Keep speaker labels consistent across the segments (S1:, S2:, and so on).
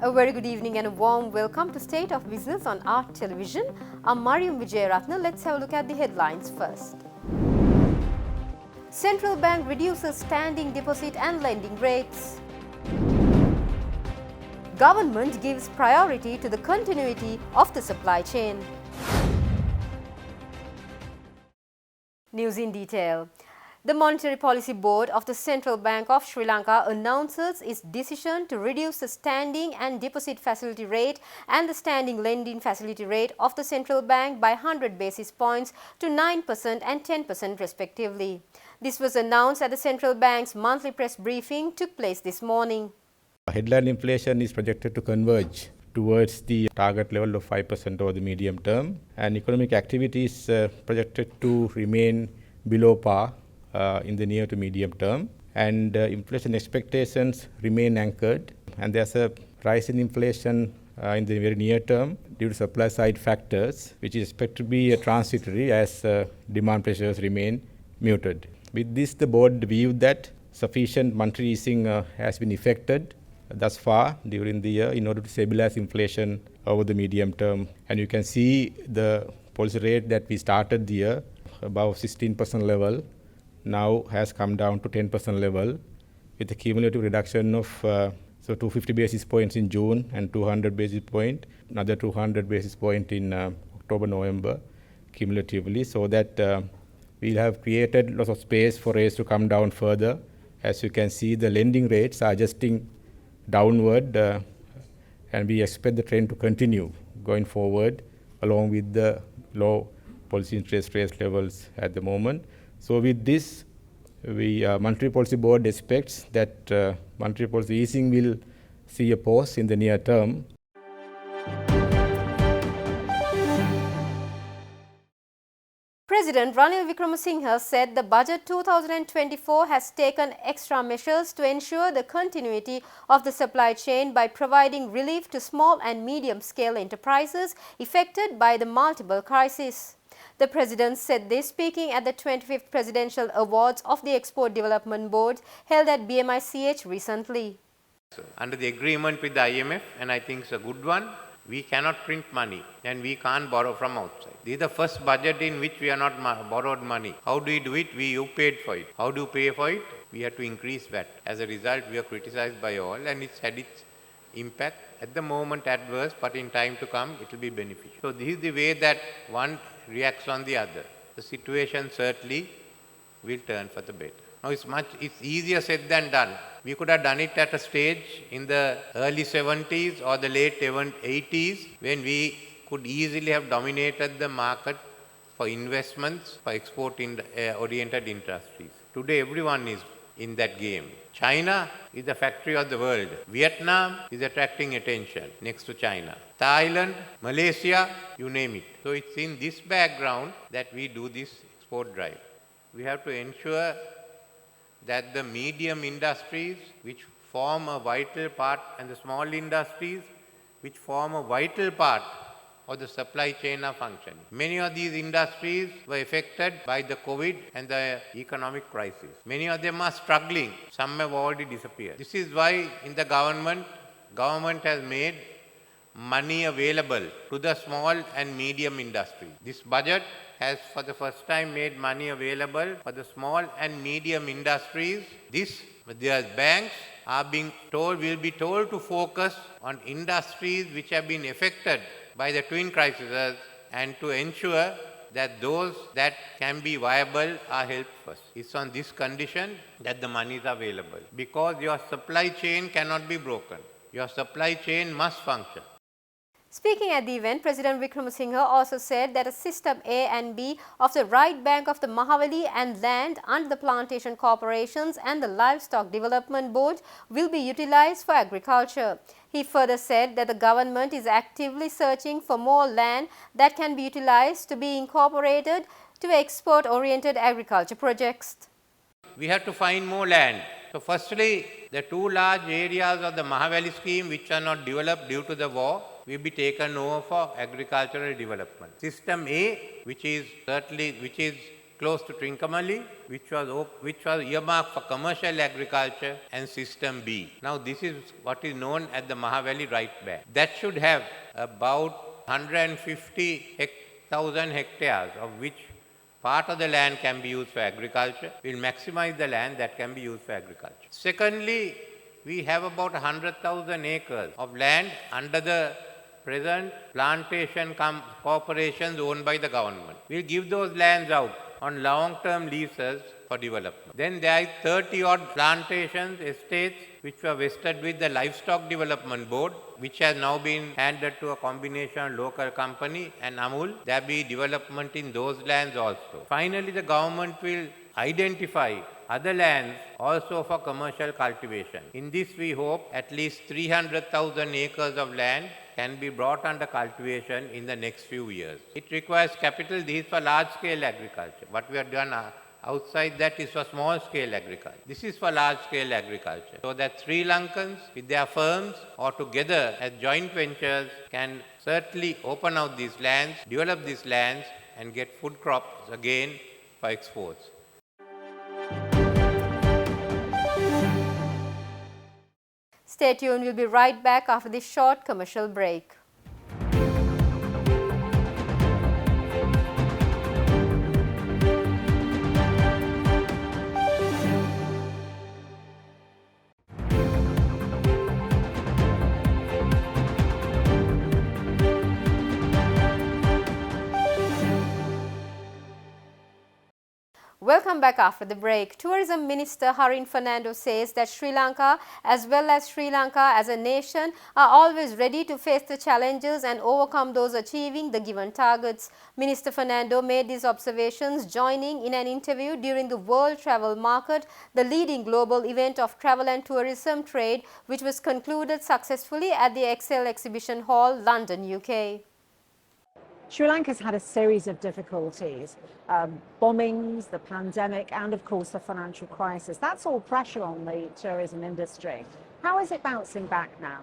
S1: A very good evening and a warm welcome to State of Business on Art Television. I'm Mariam Vijayaratna. Let's have a look at the headlines first. Central Bank reduces standing deposit and lending rates. Government gives priority to the continuity of the supply chain. News in detail. The Monetary Policy Board of the Central Bank of Sri Lanka announces its decision to reduce the standing and deposit facility rate and the standing lending facility rate of the central bank by 100 basis points to 9% and 10% respectively. This was announced at the central bank's monthly press briefing took place this morning.
S2: Headline inflation is projected to converge towards the target level of 5% over the medium term, and economic activity is projected to remain below par in the near to medium term, and inflation expectations remain anchored, and there's a rise in inflation in the very near term due to supply side factors, which is expected to be transitory as demand pressures remain muted. With this, the board viewed that sufficient monetary easing has been effected thus far during the year in order to stabilize inflation over the medium term. And you can see the policy rate that we started the year above 16% level now has come down to 10% level with a cumulative reduction of 250 basis points in June and 200 basis point, another 200 basis point in October, November cumulatively, so that we'll have created lots of space for rates to come down further. As you can see, the lending rates are adjusting downward, and we expect the trend to continue going forward along with the low policy interest rate levels at the moment. So with this, Monetary Policy Board expects that monetary policy easing will see a pause in the near term.
S1: President Ranil Wickremesinghe said the budget 2024 has taken extra measures to ensure the continuity of the supply chain by providing relief to small and medium-scale enterprises affected by the multiple crises. The President said this speaking at the 25th Presidential Awards of the Export Development Board held at BMICH recently.
S3: Under the agreement with the IMF, and I think it's a good one, we cannot print money and we can't borrow from outside. This is the first budget in which we have not borrowed money. How do we do it? You paid for it. How do you pay for it? We have to increase VAT. As a result, we are criticized by all, and it's had its impact. At the moment adverse, but in time to come it will be beneficial. So this is the way that one reacts on the other. The situation certainly will turn for the better. Now it's easier said than done. We could have done it at a stage in the early 70s or the late 80s when we could easily have dominated the market for investments, for export-oriented industries. Today everyone is in that game. China is the factory of the world. Vietnam is attracting attention next to China. Thailand, Malaysia, you name it. So it's in this background that we do this export drive. We have to ensure that the medium industries, which form a vital part, and the small industries, which form a vital part of the supply chain are functioning. Many of these industries were affected by the COVID and the economic crisis. Many of them are struggling. Some have already disappeared. This is why in the government has made money available to the small and medium industry. This budget has for the first time made money available for the small and medium industries. Their banks are will be told to focus on industries which have been affected by the twin crises and to ensure that those that can be viable are helped first. It's on this condition that the money is available, because your supply chain cannot be broken. Your supply chain must function.
S1: Speaking at the event, President Wickremesinghe also said that a System A and B of the right bank of the Mahavali and land under the plantation corporations and the Livestock Development Board will be utilized for agriculture. He further said that the government is actively searching for more land that can be utilized to be incorporated to export-oriented agriculture projects.
S3: We have to find more land. So firstly, the two large areas of the Mahavali scheme which are not developed due to the war will be taken over for agricultural development. System A, which is close to Trincomalee, which was earmarked for commercial agriculture, and System B. Now this is what is known as the Mahavali Right Bank. That should have about 150,000 hectares, of which part of the land can be used for agriculture. We'll maximize the land that can be used for agriculture. Secondly, we have about 100,000 acres of land under the present plantation corporations owned by the government. We'll give those lands out on long-term leases for development. Then there are 30 odd plantations, estates, which were vested with the Livestock Development Board, which has now been handed to a combination local company and Amul. There will be development in those lands also. Finally, the government will identify other lands also for commercial cultivation. In this, we hope at least 300,000 acres of land can be brought under cultivation in the next few years. It requires capital. This is for large-scale agriculture. What we have done outside that is for small-scale agriculture. This is for large-scale agriculture. So that Sri Lankans with their firms or together as joint ventures can certainly open out these lands, develop these lands, and get food crops again for exports.
S1: Stay tuned, we'll be right back after this short commercial break. Welcome back after the break. Tourism Minister Harin Fernando says that Sri Lanka, as well as Sri Lanka as a nation, are always ready to face the challenges and overcome those achieving the given targets. Minister Fernando made these observations joining in an interview during the World Travel Market, the leading global event of travel and tourism trade, which was concluded successfully at the Excel Exhibition Hall, London, UK.
S4: Sri Lanka's had a series of difficulties, bombings, the pandemic, and of course the financial crisis. That's all pressure on the tourism industry. How is it bouncing back now?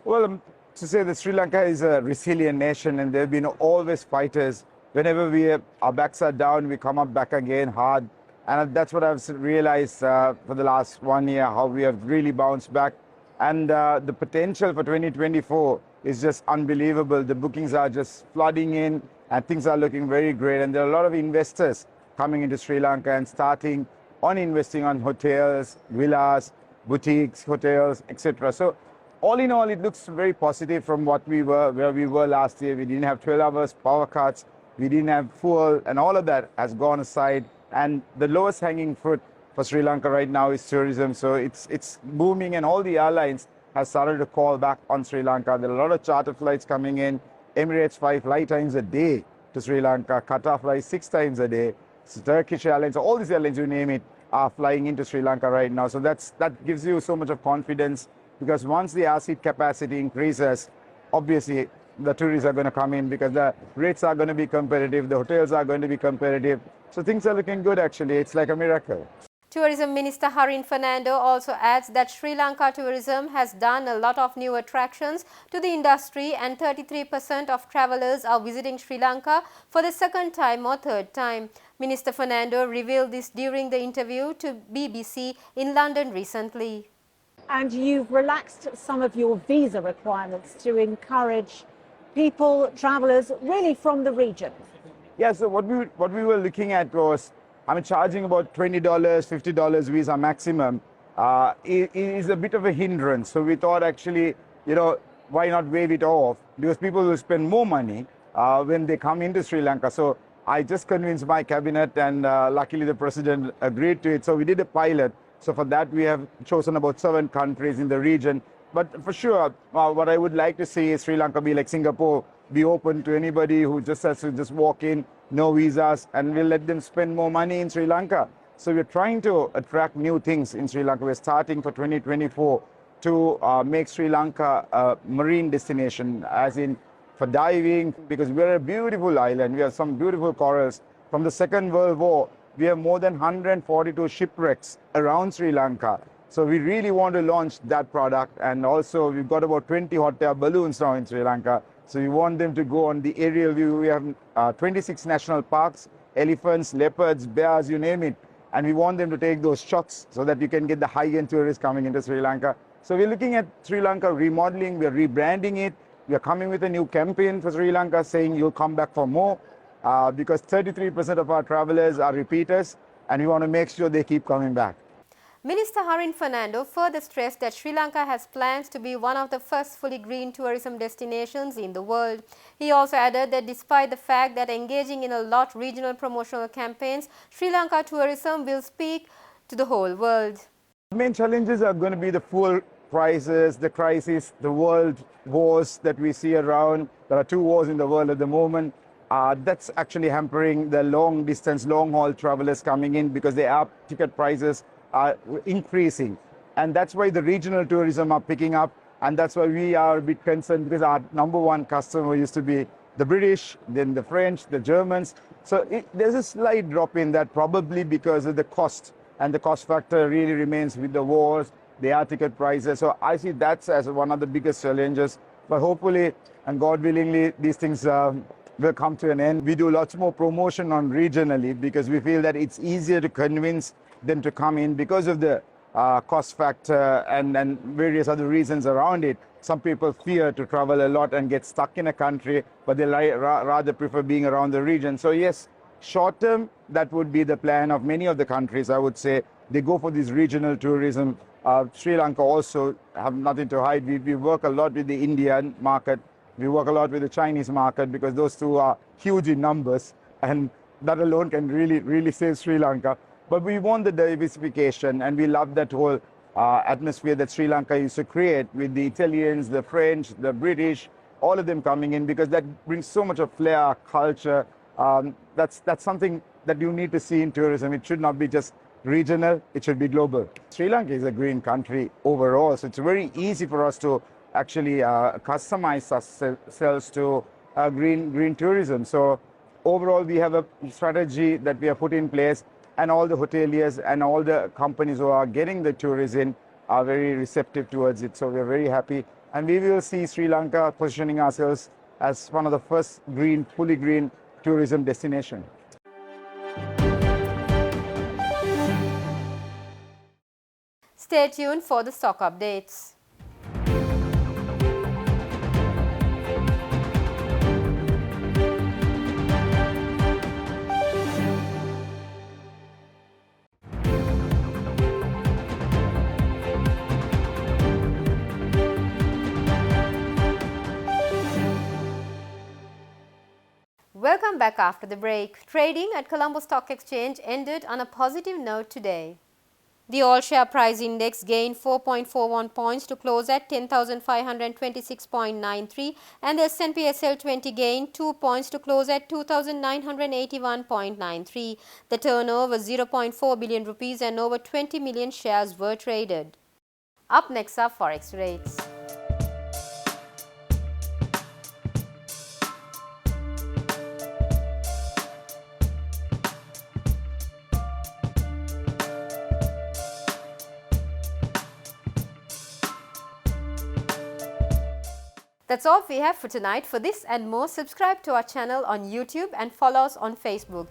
S5: Well, to say that Sri Lanka is a resilient nation and there have been always fighters. Whenever our backs are down, we come up back again hard. And that's what I've realized for the last 1 year, how we have really bounced back. And the potential for 2024 is just unbelievable. The bookings are just flooding in and things are looking very great. And there are a lot of investors coming into Sri Lanka and starting on investing on hotels, villas, boutiques, hotels, etc. So all in all, it looks very positive from where we were last year. We didn't have 12 hours power cuts. We didn't have fuel, and all of that has gone aside. And the lowest hanging fruit for Sri Lanka right now is tourism. So it's booming, and all the airlines have started to call back on Sri Lanka. There are a lot of charter flights coming in. Emirates 5 flight times a day to Sri Lanka. Qatar flies 6 times a day. So Turkish Airlines, all these airlines, you name it, are flying into Sri Lanka right now. So that gives you so much of confidence, because once the air seat capacity increases, obviously the tourists are going to come in because the rates are going to be competitive, the hotels are going to be competitive. So things are looking good actually. It's like a miracle.
S1: Tourism Minister Harin Fernando also adds that Sri Lanka tourism has done a lot of new attractions to the industry, and 33% of travellers are visiting Sri Lanka for the second time or third time. Minister Fernando revealed this during the interview to BBC in London recently.
S4: And you've relaxed some of your visa requirements to encourage people, travellers, really from the region.
S5: Yeah, so what we were looking at was, charging about $20, $50 visa maximum is a bit of a hindrance. So we thought actually, why not waive it off? Because people will spend more money when they come into Sri Lanka. So I just convinced my cabinet, and luckily the president agreed to it. So we did a pilot. So for that, we have chosen about 7 countries in the region. But for sure, what I would like to see is Sri Lanka be like Singapore, be open to anybody who just has to just walk in, no visas, and we'll let them spend more money in Sri Lanka. So we're trying to attract new things in Sri Lanka. We're starting for 2024 to make Sri Lanka a marine destination, as in for diving, because we're a beautiful island. We have some beautiful corals. From the Second World War, we have more than 142 shipwrecks around Sri Lanka. So we really want to launch that product. And also we've got about 20 hot air balloons now in Sri Lanka. So we want them to go on the aerial view. We have 26 national parks elephants, leopards, bears, you name it. And we want them to take those shots so that you can get the high-end tourists coming into Sri Lanka. So we're looking at Sri Lanka remodeling, we're rebranding it. We're coming with a new campaign for Sri Lanka saying you'll come back for more because 33% of our travelers are repeaters and we want to make sure they keep coming back.
S1: Minister Harin Fernando further stressed that Sri Lanka has plans to be one of the first fully green tourism destinations in the world. He also added that despite the fact that engaging in a lot regional promotional campaigns, Sri Lanka tourism will speak to the whole world.
S5: The main challenges are going to be the fuel prices, the crisis, the world wars that we see around. There are 2 wars in the world at the moment. That's actually hampering the long distance, long haul travelers coming in because their air ticket prices are increasing. And that's why the regional tourism are picking up. And that's why we are a bit concerned because our number 1 customer used to be the British, then the French, the Germans. So there's a slight drop in that probably because of the cost. And the cost factor really remains with the wars, the air ticket prices. So I see that as one of the biggest challenges. But hopefully, and God willingly, these things will come to an end. We do lots more promotion on regionally because we feel that it's easier to convince them to come in because of the cost factor and various other reasons around it. Some people fear to travel a lot and get stuck in a country, but they rather prefer being around the region. So yes, short term, that would be the plan of many of the countries, I would say. They go for this regional tourism. Sri Lanka also have nothing to hide. We work a lot with the Indian market. We work a lot with the Chinese market because those 2 are huge in numbers. And that alone can really save Sri Lanka. But we want the diversification and we love that whole atmosphere that Sri Lanka used to create with the Italians, the French, the British, all of them coming in because that brings so much of flair, culture. That's something that you need to see in tourism. It should not be just regional, it should be global. Sri Lanka is a green country overall, so it's very easy for us to actually customize ourselves to green tourism. So overall, we have a strategy that we have put in place, and all the hoteliers and all the companies who are getting the tourists in are very receptive towards it. So we're very happy, and we will see Sri Lanka positioning ourselves as one of the first fully green tourism destination.
S1: Stay tuned for the stock updates. Welcome back after the break. Trading at Colombo Stock Exchange ended on a positive note today. The all-share price index gained 4.41 points to close at 10,526.93 and the S&P SL20 gained 2 points to close at 2,981.93. The turnover was 0.4 billion rupees and over 20 million shares were traded. Up next are Forex rates. That's all we have for tonight. For this and more, subscribe to our channel on YouTube and follow us on Facebook.